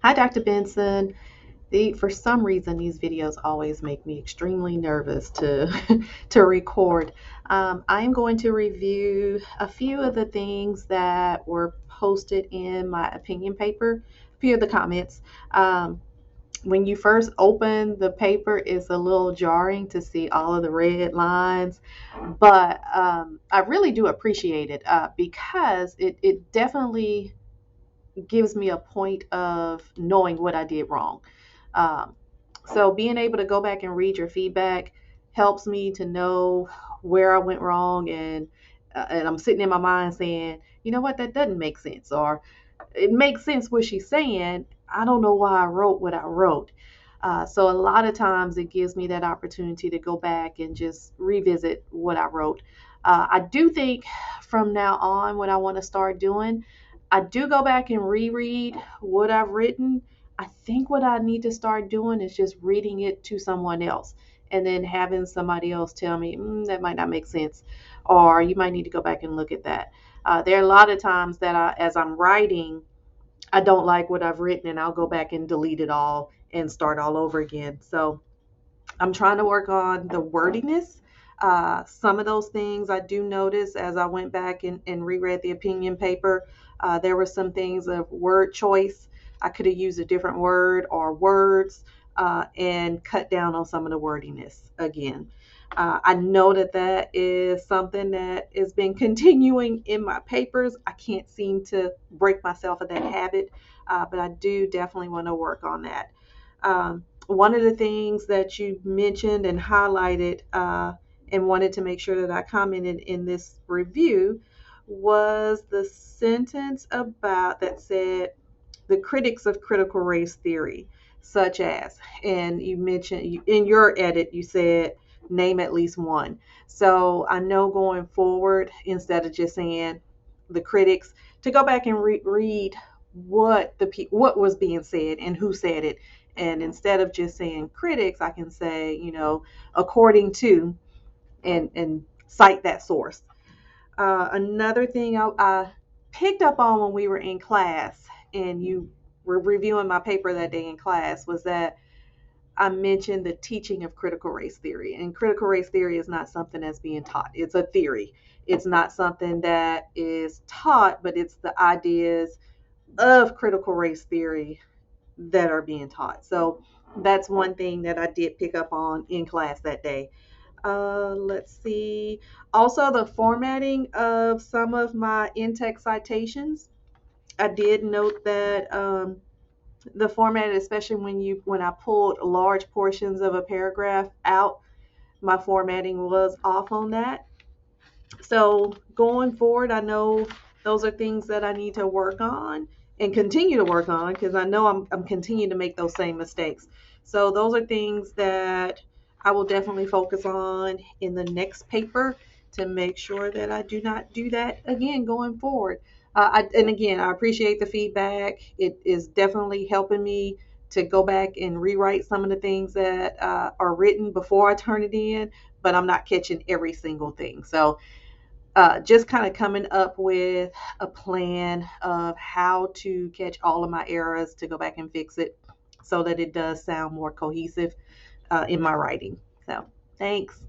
Hi, Dr. Benson. For some reason, these videos always make me extremely nervous to to record. I am going to review a few of the things that were posted in my opinion paper, a few of the comments. Um, when you first open the paper, it's a little jarring to see all of the red lines, but I really do appreciate it because it definitely gives me a point of knowing what I did wrong. Um, so being able to go back and read your feedback helps me to know where I went wrong, and I'm sitting in my mind saying, you know what, that doesn't make sense, or it makes sense what she's saying. I don't know why I wrote what I wrote. So a lot of times it gives me that opportunity to go back and just revisit what I wrote. I do think from now on, what I want to start doing, I do go back and reread what I've written. I think what I need to start doing is just reading it to someone else and then having somebody else tell me, that might not make sense, or you might need to go back and look at that. There are a lot of times that as I'm writing, I don't like what I've written, and I'll go back and delete it all and start all over again. So I'm trying to work on the wordiness. Some of those things I do notice as I went back and reread the opinion paper. There were some things of word choice. I could have used a different word or words and cut down on some of the wordiness again. I know that that is something that has been continuing in my papers. I can't seem to break myself of that habit, but I do definitely want to work on that. One of the things that you mentioned and highlighted and wanted to make sure that I commented in this review was the sentence about that said the critics of critical race theory, such as, and you mentioned in your edit, you said name at least one. So I know going forward, instead of just saying the critics, to go back and read what was being said and who said it. And instead of just saying critics, I can say, according to, and cite that source. Another thing I picked up on when we were in class and you were reviewing my paper that day in class was that I mentioned the teaching of critical race theory. And critical race theory is not something that's being taught, it's a theory. It's not something that is taught, but it's the ideas of critical race theory that are being taught. So that's one thing that I did pick up on in class that day. Let's see. Also, the formatting of some of my in-text citations. I did note that the format, especially when I pulled large portions of a paragraph out, my formatting was off on that. So going forward, I know those are things that I need to work on and continue to work on because I know I'm continuing to make those same mistakes. So those are things that I will definitely focus on in the next paper to make sure that I do not do that again going forward. And again, I appreciate the feedback. It is definitely helping me to go back and rewrite some of the things that are written before I turn it in, but I'm not catching every single thing. So just kind of coming up with a plan of how to catch all of my errors to go back and fix it so that it does sound more cohesive in my writing. So, thanks.